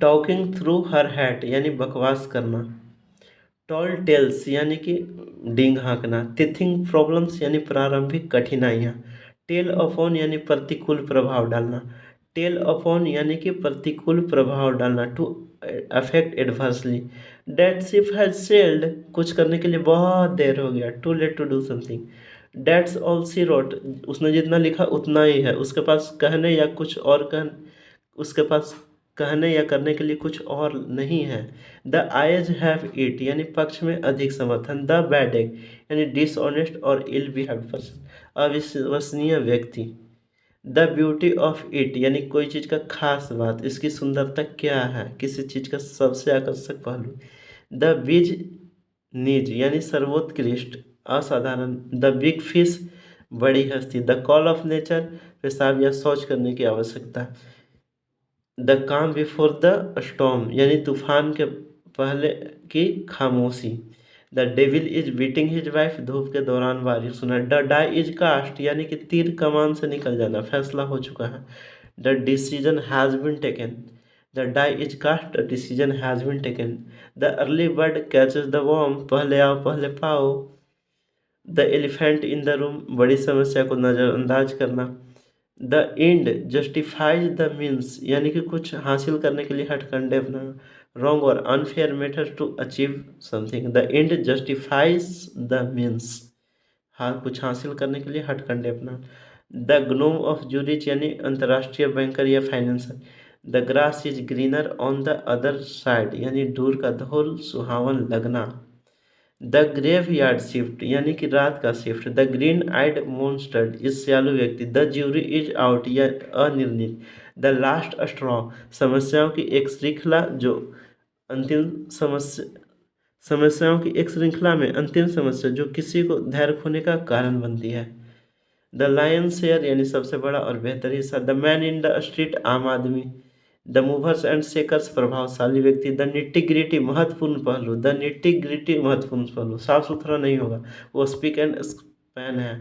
Talking through हर hat यानी बकवास करना। टॉल टेल्स यानी कि डींग हाँकना। टीथिंग प्रॉब्लम्स यानी प्रारंभिक कठिनाइयाँ। टेल अपॉन यानी प्रतिकूल प्रभाव डालना। टेल अपॉन यानी कि प्रतिकूल प्रभाव डालना, to affect adversely. That ship has sailed, कुछ करने के लिए बहुत देर हो गया। Too late to do something. That's all she wrote, उसने जितना लिखा उतना ही है, उसके पास कहने या कुछ और उसके पास कहने या करने के लिए कुछ और नहीं है। द आइज हैव इट यानी पक्ष में अधिक समर्थन। द बैड एग यानी डिसऑनेस्ट और इल बिहेव्ड पर्सन, अविश्वसनीय व्यक्ति। द ब्यूटी ऑफ इट यानी कोई चीज़ का खास बात, इसकी सुंदरता क्या है, किसी चीज़ का सबसे आकर्षक पहलू। द बिज नीज यानी सर्वोत्कृष्ट, असाधारण। द बिग फिश बड़ी हस्ती। द कॉल ऑफ नेचर पेशाब या शौच करने की आवश्यकता। द काम बिफोर द स्टॉर्म यानी तूफान के पहले की खामोशी। The devil is beating his wife, धूप के दौरान बारिश सुना। द डाई इज कास्ट यानी कि तीर कमान से निकल जाना, फैसला हो चुका है। The decision has been taken. The die is cast, the decision has been taken. The early bird catches the worm, पहले आओ पहले पाओ। The elephant in the room, बड़ी समस्या को नज़रअंदाज करना। The end justifies the means यानी कि कुछ हासिल करने के लिए हथकंडे अपनाना। रॉन्ग और unfair method to achieve something. The end justifies the means, हाँ कुछ हासिल करने के लिए हथकंडे अपना। द ग्नोम ऑफ जूरिच यानी अंतर्राष्ट्रीय बैंकर या financier. The grass is greener on the other side यानी दूर का धूल सुहावन लगना। द ग्रेव यार्ड शिफ्ट यानी कि रात का shift. The green eyed monster इस सियालु व्यक्ति। द ज्यूरी इज आउट या अनिर्णित। द लास्ट स्ट्रॉ समस्याओं की एक श्रृंखला जो अंतिम समस्या, समस्याओं की एक श्रृंखला में अंतिम समस्या जो किसी को धैर्य खोने का कारण बनती है। द लायन शेयर यानी सबसे बड़ा और बेहतर हिस्सा। The man in the street आम आदमी। द मूवर्स एंड शेकर्स प्रभावशाली व्यक्ति। द निट्टी ग्रिटी महत्वपूर्ण पहलू। द निट्टी ग्रिटी महत्वपूर्ण पहलू, साफ सुथरा नहीं होगा, वो स्पीक एंड स्पैन है।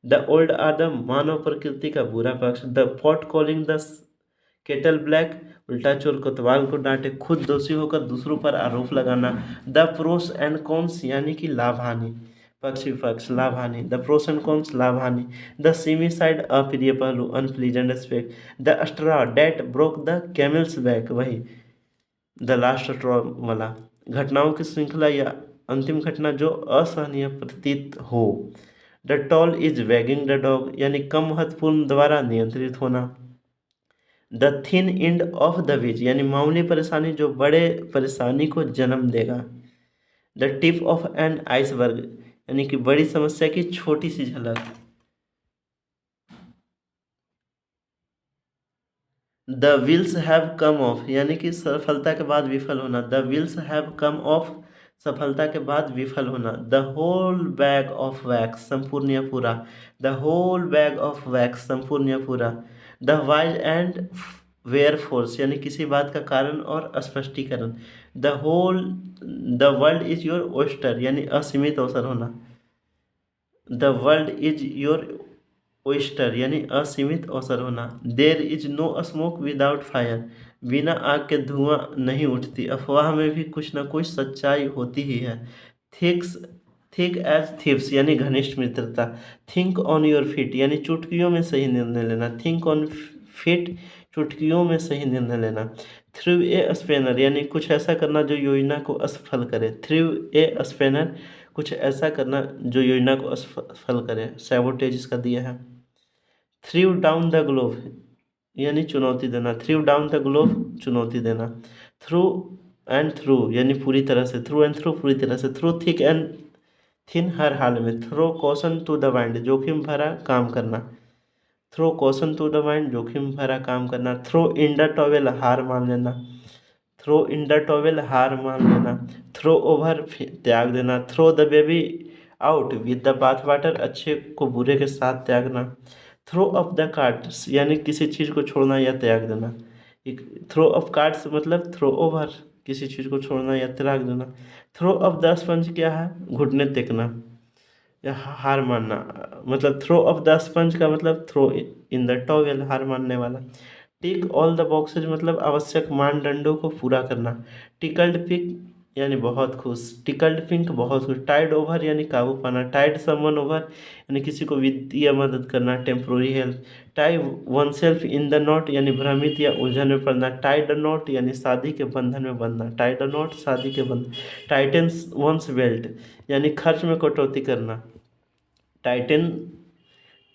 द ओल्ड आर द मानव प्रकृति का बुरा पक्ष। The pot calling the kettle black, उल्टा चोर कोतवाल को डांटे, खुद दोषी होकर दूसरों पर आरोप लगाना। द प्रोस एंड कॉन्स यानी कि लाभ हानि, पक्ष विपक्ष, लाभ हानि। द प्रोस एंड कॉन्स, लाभ हानि। द सीमी साइड अप्रिय पहलू, unpleasant aspect. The straw that broke the camel's back, वही द लास्ट स्ट्रॉ वाला, घटनाओं की श्रृंखला या अंतिम घटना जो असहनीय प्रतीत हो। The tail is wagging the dog यानी कम महत्वपूर्ण द्वारा नियंत्रित होना। The thin end of the wedge यानी मामूली परेशानी जो बड़े परेशानी को जन्म देगा। The tip of an iceberg यानी कि बड़ी समस्या की छोटी सी झलक। The wheels have come off यानी कि सफलता के बाद विफल होना। The wheels have come off, सफलता के बाद विफल होना। The whole bag of wax संपूर्ण या पूरा। The whole bag of wax संपूर्ण या पूरा। The whys and wherefores यानी किसी बात का कारण और स्पष्टीकरण। The whole, the world is your oyster यानी असीमित अवसर होना। The world is your oyster यानी असीमित अवसर होना। There is no smoke without fire, बिना आग के धुआं नहीं उठती, अफवाह में भी कुछ न कुछ सच्चाई होती ही है। थिक्स, थिक एज थिप्स यानी घनिष्ठ मित्रता। थिंक ऑन योर फीट यानी चुटकियों में सही निर्णय लेना। थिंक ऑन फिट, चुटकियों में सही निर्णय लेना। थ्रू ए स्पेनर यानी कुछ ऐसा करना जो योजना को असफल करे। थ्रू ए स्पेनर, कुछ ऐसा करना जो योजना को असफल करे, सैबोटेज इसका दिया है। थ्रू डाउन द ग्लोव यानी चुनौती देना। थ्रू डाउन द ग्लोव, चुनौती देना। थ्रू एंड थ्रू यानी पूरी तरह से। थ्रू एंड थ्रू, पूरी तरह से। थ्रू थिक एंड थिन, हर हाल में। Throw caution to the mind, जोखिम भरा काम करना। Throw caution to the mind, जोखिम भरा काम करना। थ्रो इन द टॉवेल, हार मान लेना। थ्रो इन द टॉवेल, हार मान लेना। थ्रो ओवर, त्याग देना। Throw the baby out with the bath water, अच्छे को बुरे के साथ त्यागना। थ्रो ऑफ द कार्ड्स यानी किसी चीज़ को छोड़ना या त्याग देना। एक थ्रो ऑफ कार्ड्स मतलब थ्रो ओवर, किसी चीज़ को छोड़ना या त्याग देना। थ्रो ऑफ द स्पंज क्या है, घुटने टेकना या हार मानना। मतलब थ्रो ऑफ द स्पंज का मतलब थ्रो इन द टॉवेल, हार मानने वाला। टिक ऑल द बॉक्सेज मतलब आवश्यक मानदंडों को पूरा करना। टिकल्ड पिक यानी बहुत खुश, टिकल्ड पिंक बहुत खुश। टाइड ओवर यानी काबू पाना, टाइड समवन ओवर यानी किसी को वित्तीय मदद करना, temporary help. Tie one self in the not यानी भ्रमित या उलझन में पड़ना, टाइड नॉट यानी शादी के बंधन में बंधना, टाइड नॉट शादी के बंधन। टाइटन वंस बेल्ट यानी खर्च में कटौती करना, टाइटन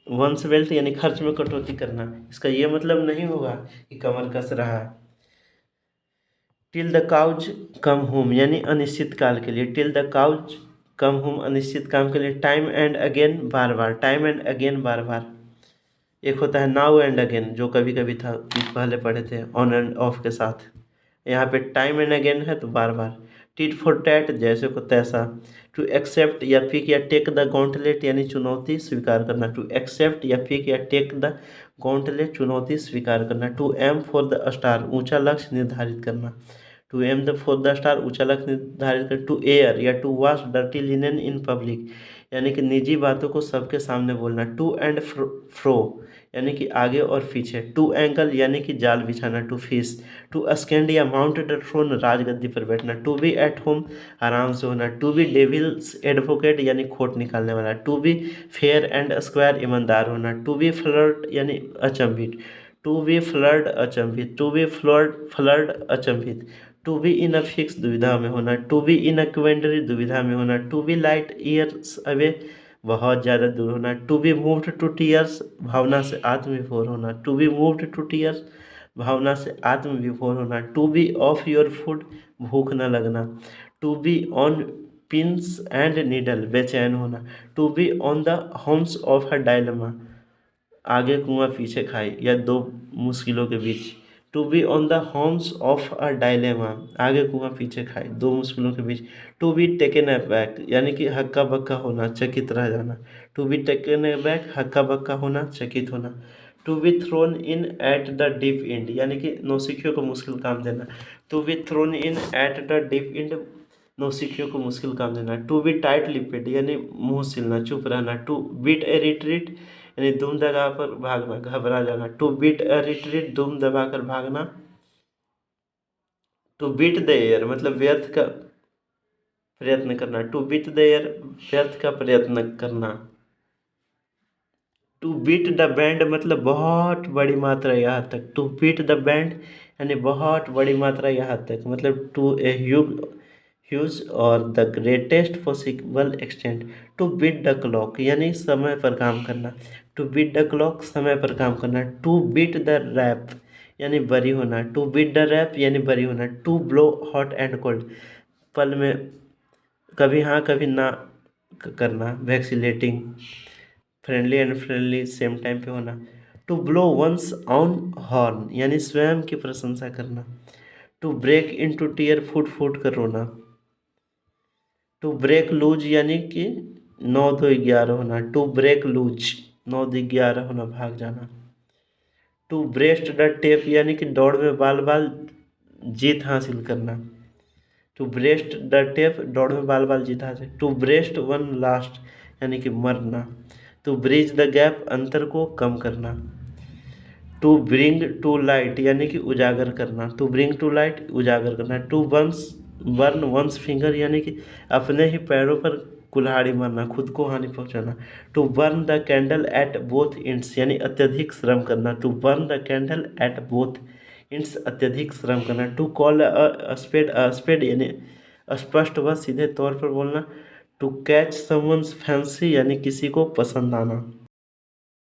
वंस बेल्ट यानी खर्च में कटौती करना। इसका ये मतलब नहीं होगा कि कमर कस रहा है। Till the cows come home यानी अनिश्चित काल के लिए, till the cows come home अनिश्चित काम के लिए। टाइम एंड अगेन बार बार, टाइम एंड अगेन बार बार। एक होता है नाउ एंड अगेन जो कभी कभी था, पहले पढ़े थे ऑन एंड ऑफ के साथ। यहाँ पे टाइम एंड अगेन है तो बार बार। टिट फॉर टैट जैसे को तैसा। टू एक्सेप्ट या पिक या टेक द गॉन्टलेट यानी चुनौती स्वीकार करना, टू एक्सेप्ट या पिक या टेक द गॉन्टलेट चुनौती स्वीकार करना। To aim for the star ऊंचा लक्ष्य निर्धारित करना, to aim the for the star ऊंचा लक्ष्य निर्धारित कर। टू एयर या to wash dirty linen in public यानी कि निजी बातों को सबके सामने बोलना। टू एंड फ्रो यानी कि आगे और पीछे। टू एंगल यानी कि जाल बिछाना, टू फिश। टू अस्केंड या माउंट द थ्रोन राजगद्दी पर बैठना। टू बी एट होम आराम से होना। टू बी डेविल्स एडवोकेट यानी खोट निकालने वाला। To be fair and square ईमानदार होना। टू बी फ्लर्ट यानी अचंभित, टू बी फ्लर्ड अचंभित, टू बी फ्लर्ड अचंभित। To be in a fix दुविधा में होना, टू बी इन अ क्वेंडरी दुविधा में होना। To be light years away बहुत ज़्यादा दूर होना। To be moved to tears भावना से आत्मविभोर होना, to be moved to tears भावना से आत्मविभोर होना। To be off your food भूख न लगना। To be on pins and needle बेचैन होना। To be on the horns of a dilemma आगे कुआं पीछे खाई या दो मुश्किलों के बीच। To be on the horns of a dilemma आगे कुआं पीछे खाई दो मुश्किलों के बीच। टू बी टेकन अबैक यानी कि हक्का बक्का होना, चकित रह जाना। टू बी टेकन अबैक हक्का बक्का होना, चकित होना। To be thrown in at the deep end यानी कि नौसिखियों को मुश्किल काम देना। To be thrown in at the deep end नौसिखियों को मुश्किल काम देना। टू बी टाइट लिपेड यानी मुंह सिलना, चुप रहना। टू बीट ए रिट्रीट यानी दुम दगा पर भागना, घबरा जाना। टू बीट अ रिट्रीट दुम दबाकर भागना। टू बीट द एयर मतलब व्यर्थ का प्रयत्न करना, टू बीट द एयर व्यर्थ का प्रयत्न करना। टू बीट द बैंड मतलब बहुत बड़ी मात्रा यहाँ तक, टू बीट द बैंड यानी बहुत बड़ी मात्रा यहाँ तक मतलब टू ए ह्यूज और the greatest possible extent. To beat the clock यानी समय पर काम करना, टू बीट द क्लॉक समय पर काम करना। टू बीट द रैप यानी बरी होना, टू बीट द रैप यानी बरी होना। To blow hot and cold पल में कभी हाँ कभी ना करना, vacillating. Friendly and friendly same time पे होना। To blow one's own horn यानी स्वयं की प्रशंसा करना। To break into tear फूट फूट कर रोना। टू ब्रेक लूज यानी कि 9 2 11 होना, टू ब्रेक लूज 9 2 11 होना, भाग जाना। टू ब्रेस्ट द टेप यानी कि दौड़ में बाल बाल जीत हासिल करना, टू ब्रेस्ट द टेप दौड़ में बाल बाल जीत हासिल। टू ब्रेस्ट वन लास्ट यानी कि मरना। टू ब्रिज द गैप अंतर को कम करना। टू ब्रिंग टू लाइट यानी कि उजागर करना, टू ब्रिंग टू लाइट उजागर करना। टू बर्न वंस फिंगर यानी कि अपने ही पैरों पर कुल्हाड़ी मारना, खुद को हानि पहुंचाना। To burn the candle at both ends यानी अत्यधिक श्रम करना, to burn the candle at both ends अत्यधिक श्रम करना। टू कॉल अ स्पेड यानी स्पष्ट व सीधे तौर पर बोलना। टू कैच समवंस फैंसी यानी किसी को पसंद आना।